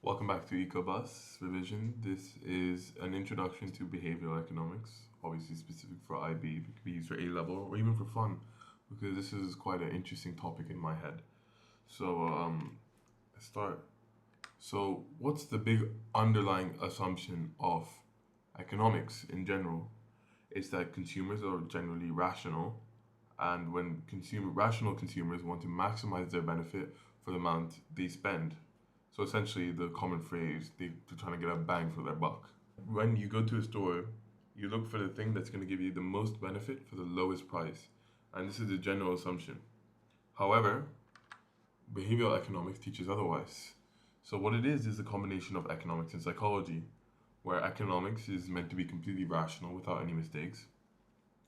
Welcome back to EcoBus Revision. This is an introduction to behavioral economics, obviously specific for IB. It could be used for A level or even for fun, because this is quite an interesting topic in my head. Let's start. So, what's the big underlying assumption of economics in general? Is that consumers are generally rational, and when rational consumers want to maximize their benefit for the amount they spend. So essentially, the common phrase, they're trying to get a bang for their buck. When you go to a store, you look for the thing that's going to give you the most benefit for the lowest price. And this is the general assumption. However, behavioral economics teaches otherwise. So what it is a combination of economics and psychology, where economics is meant to be completely rational without any mistakes.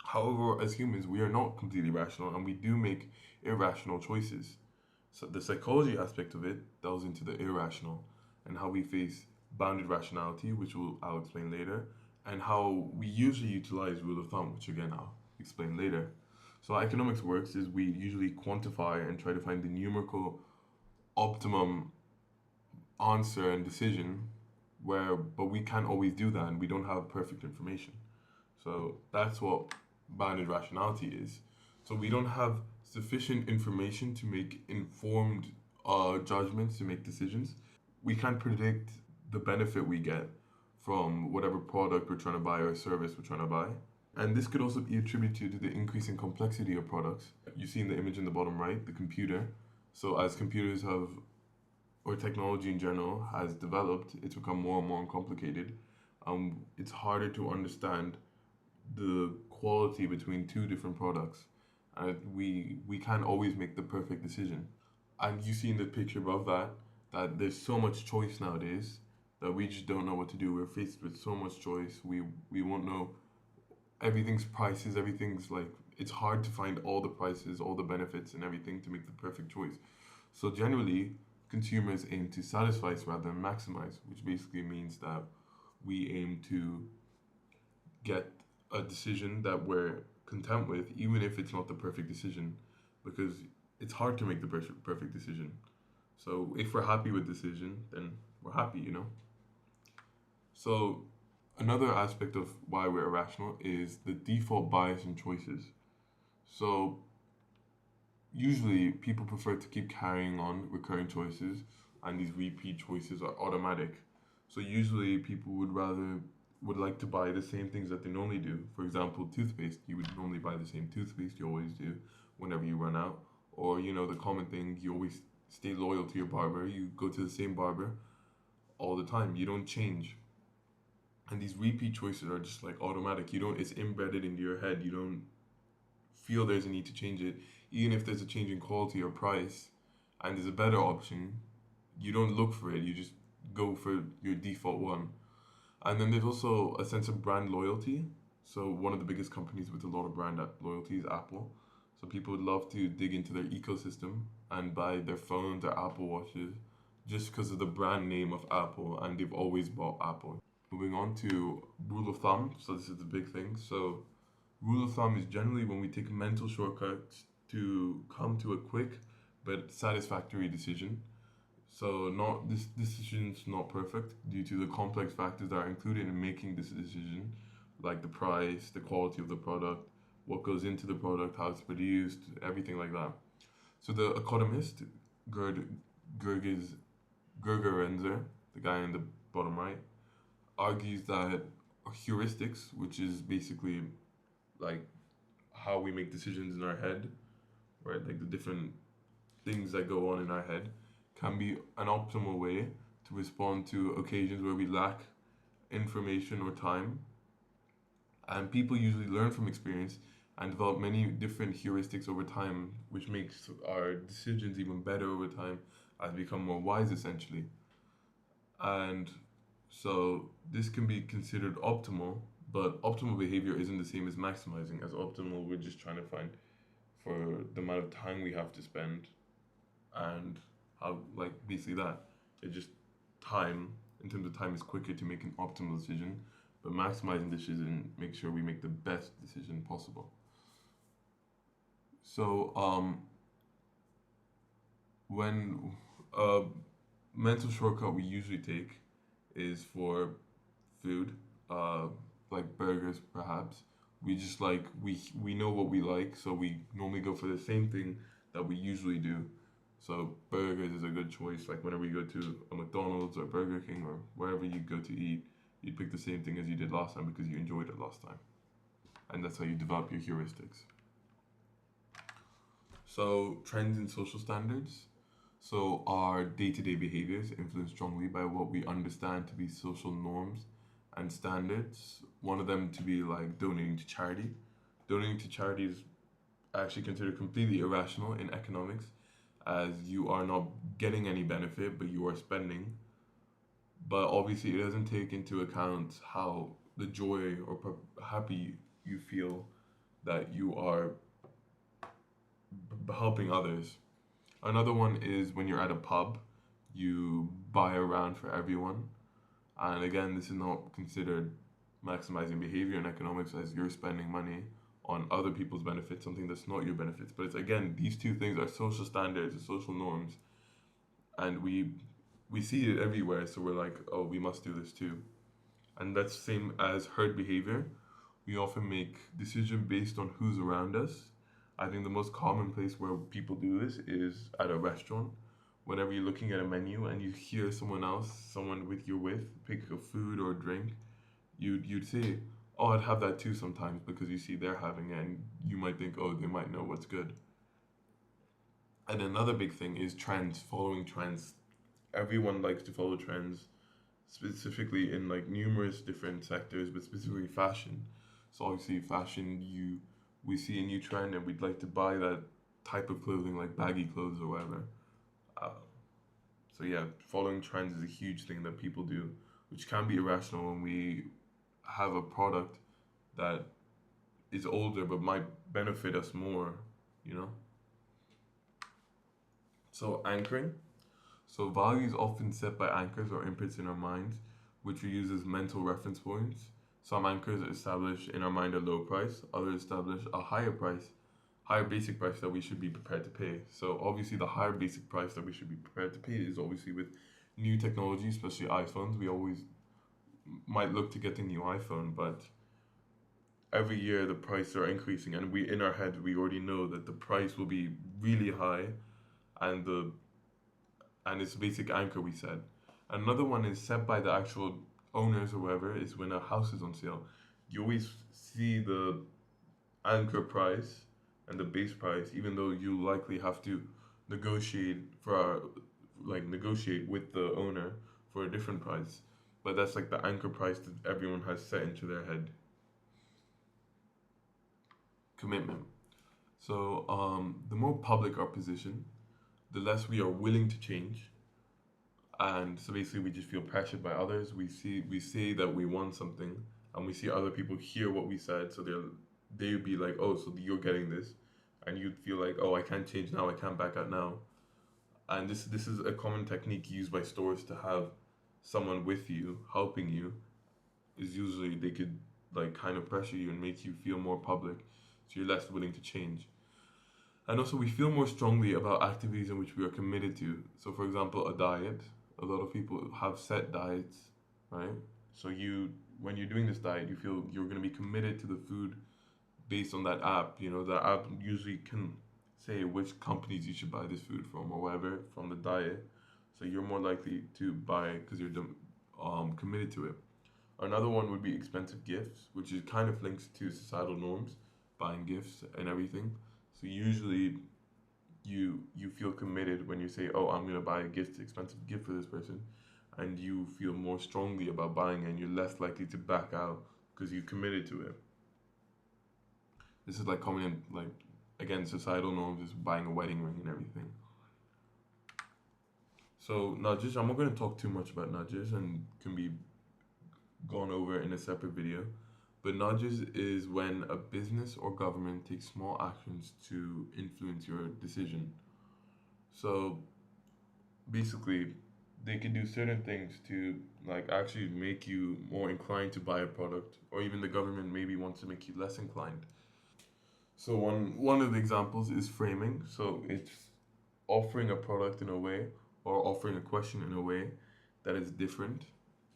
However, as humans, we are not completely rational and we do make irrational choices. So the psychology aspect of it delves into the irrational and how we face bounded rationality, which I'll explain later, and how we usually utilize rule of thumb, which again I'll explain later. So how economics works is we usually quantify and try to find the numerical optimum answer and decision but we can't always do that and we don't have perfect information. So that's what bounded rationality is. So we don't have sufficient information to make informed judgments, to make decisions. We can't predict the benefit we get from whatever product we're trying to buy or service we're trying to buy. And this could also be attributed to the increasing complexity of products. You see in the image in the bottom right, the computer. So as computers have, or technology in general has developed, it's become more and more complicated. It's harder to understand the quality between two different products. We can't always make the perfect decision. And you see in the picture above that there's so much choice nowadays that we just don't know what to do. We're faced with so much choice. We won't know everything's prices, everything's like it's hard to find all the prices, all the benefits and everything to make the perfect choice. So generally consumers aim to satisfy rather than maximize, which basically means that we aim to get a decision that we're content with, even if it's not the perfect decision, because it's hard to make the perfect decision. So if we're happy with the decision, then we're happy. So another aspect of why we're irrational is the default bias in choices. So usually people prefer to keep carrying on recurring choices, and these repeat choices are automatic. So usually people would like to buy the same things that they normally do. For example, toothpaste. You would normally buy the same toothpaste you always do whenever you run out. Or, the common thing, you always stay loyal to your barber. You go to the same barber all the time. You don't change. And these repeat choices are just like automatic. It's embedded into your head. You don't feel there's a need to change it. Even if there's a change in quality or price and there's a better option, you don't look for it. You just go for your default one. And then there's also a sense of brand loyalty. So one of the biggest companies with a lot of brand loyalty is Apple. So people would love to dig into their ecosystem and buy their phones or Apple Watches just because of the brand name of Apple, and they've always bought Apple. Moving on to rule of thumb. So this is the big thing. So rule of thumb is generally when we take mental shortcuts to come to a quick but satisfactory decision. So not this decision's not perfect due to the complex factors that are included in making this decision, like the price, the quality of the product, what goes into the product, how it's produced, everything like that. So the economist Gerd Gerges Gergerenzer, the guy in the bottom right, argues that heuristics, which is basically like how we make decisions in our head, right? Like the different things that go on in our head, can be an optimal way to respond to occasions where we lack information or time. And people usually learn from experience and develop many different heuristics over time, which makes our decisions even better over time as we become more wise, essentially. And so this can be considered optimal, but optimal behavior isn't the same as maximizing. As optimal, we're just trying to find for the amount of time we have to spend and how, like, basically that. It's just time, in terms of time, is quicker to make an optimal decision, but maximizing the decision make sure we make the best decision possible. So when mental shortcut we usually take is for food, uh, like burgers perhaps. We just like we know what we like, so we normally go for the same thing that we usually do. So burgers is a good choice. Like whenever you go to a McDonald's or Burger King or wherever you go to eat, you pick the same thing as you did last time because you enjoyed it last time, and that's how you develop your heuristics. So trends in social standards. So our day-to-day behaviors influenced strongly by what we understand to be social norms and standards. One of them to be like donating to charity. Donating to charity is actually considered completely irrational in economics, as you are not getting any benefit, but you are spending. But obviously, it doesn't take into account how the joy or happy you feel that you are helping others. Another one is when you're at a pub, you buy a round for everyone. And again, this is not considered maximizing behavior in economics as you're spending money on other people's benefits, something that's not your benefits. But it's again, these two things are social standards and social norms, and we see it everywhere. So we're like, oh, we must do this too. And that's same as herd behavior. We often make decision based on who's around us. I think the most common place where people do this is at a restaurant. Whenever you're looking at a menu and you hear someone else, someone with you're with, pick a food or a drink, you'd say, "Oh, I'd have that too sometimes," because you see they're having it, and you might think, "Oh, they might know what's good." And another big thing is trends, following trends. Everyone likes to follow trends, specifically in like numerous different sectors, but specifically fashion. So obviously, fashion, we see a new trend and we'd like to buy that type of clothing, like baggy clothes or whatever. Uh, so yeah, following trends is a huge thing that people do, which can be irrational when we have a product that is older but might benefit us more, you know? So anchoring. So values often set by anchors or inputs in our minds, which we use as mental reference points. Some anchors establish in our mind a low price, others establish a higher price, higher basic price that we should be prepared to pay. So obviously the higher basic price that we should be prepared to pay is obviously with new technology, especially iPhones. We always might look to get the new iPhone, but every year the prices are increasing and we in our head we already know that the price will be really high and the and it's a basic anchor we set. Another one is set by the actual owners or whoever is when a house is on sale. You always see the anchor price and the base price, even though you likely have to negotiate for negotiate with the owner for a different price. But that's like the anchor price that everyone has set into their head. Commitment. So the more public our position, the less we are willing to change, and so basically we just feel pressured by others. We say that we want something and we see other people hear what we said, so they'd be like, oh, so you're getting this, and you'd feel like, oh, I can't change now, I can't back out now. And this is a common technique used by stores to have someone with you helping you, is usually they could like kind of pressure you and make you feel more public, so you're less willing to change. And also, we feel more strongly about activities in which we are committed to. So, for example, a diet. A lot of people have set diets, right? So when you're doing this diet, you feel you're going to be committed to the food based on that app. You know, the app usually can say which companies you should buy this food from or whatever from the diet. So you're more likely to buy because you're committed to it. Another one would be expensive gifts, which is kind of links to societal norms, buying gifts and everything. So usually you feel committed when you say, "Oh, I'm gonna buy a gift, expensive gift for this person," and you feel more strongly about buying, and you're less likely to back out because you committed to it. This is like coming in like again societal norms is buying a wedding ring and everything. So nudges, I'm not gonna talk too much about nudges and can be gone over in a separate video. But nudges is when a business or government takes small actions to influence your decision. So basically, they can do certain things to like actually make you more inclined to buy a product, or even the government maybe wants to make you less inclined. So one of the examples is framing. So it's offering a product in a way or offering a question in a way that is different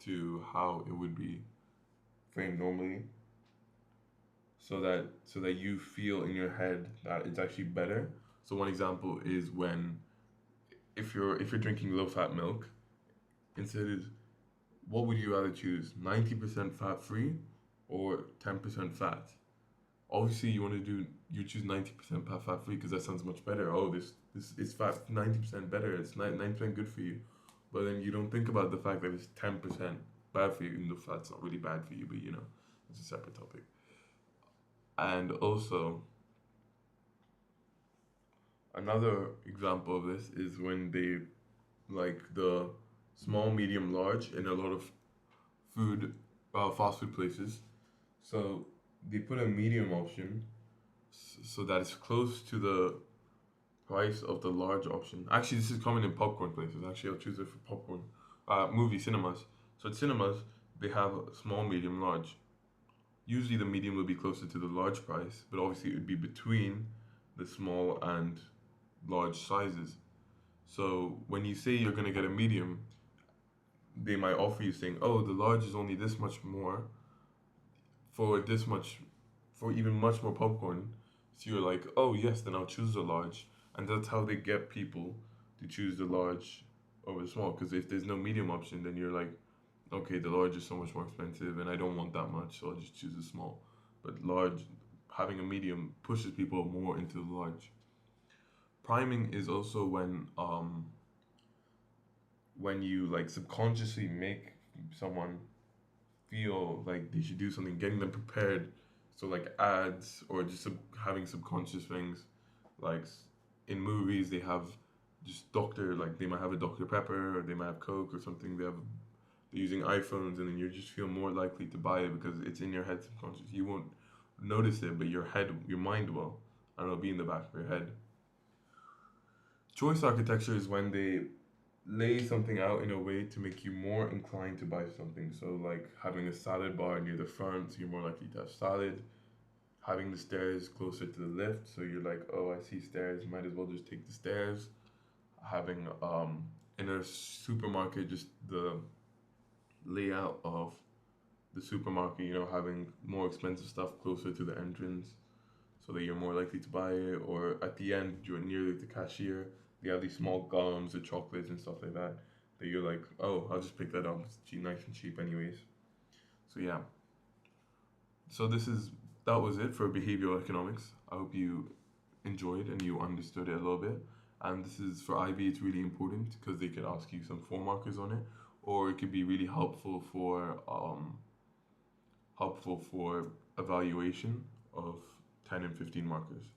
to how it would be framed normally, so that you feel in your head that it's actually better. So one example is when if you're drinking low fat milk, instead of what would you rather choose? 90% fat free or 10% fat? Obviously you choose 90% fat free because that sounds much better. Oh, this is fat 90% better. It's 90% good for you. But then you don't think about the fact that it's 10% bad for you, even though fat's not really bad for you, but it's a separate topic. And also, another example of this is when they like the small, medium, large in a lot of food, fast food places. So they put a medium option so that it's close to the price of the large option. Actually, this is common in popcorn places. Actually, I'll choose it for popcorn. Movie cinemas. So at cinemas, they have small, medium, large. Usually, the medium will be closer to the large price, but obviously, it would be between the small and large sizes. So when you say you're gonna get a medium, they might offer you saying, "Oh, the large is only this much more for this much, for even much more popcorn." So you're like, "Oh yes, then I'll choose the large," and that's how they get people to choose the large over the small. Because if there's no medium option, then you're like, "Okay, the large is so much more expensive, and I don't want that much, so I'll just choose the small." But large, having a medium pushes people more into the large. Priming is also when you like subconsciously make someone feel like they should do something, getting them prepared. So like ads or just having subconscious things, like in movies they have just doctor, like they might have a Dr Pepper or they might have Coke or something. They're using iPhones, and then you just feel more likely to buy it because it's in your head subconscious. You won't notice it, but your mind will, and it'll be in the back of your head. Choice architecture is when they lay something out in a way to make you more inclined to buy something. So, like having a salad bar near the front, so you're more likely to have salad. Having the stairs closer to the lift, so you're like, oh, I see stairs, might as well just take the stairs. Having in a supermarket, just the layout of the supermarket, having more expensive stuff closer to the entrance so that you're more likely to buy it. Or at the end, you're near the cashier, they have these small gums or chocolates and stuff like that, that you're like, oh, I'll just pick that up. It's nice and cheap, anyways. So, yeah. So, that was it for behavioral economics. I hope you enjoyed and you understood it a little bit. And this is for IB, it's really important because they could ask you some 4 markers on it, or it could be really helpful for evaluation of 10 and 15 markers.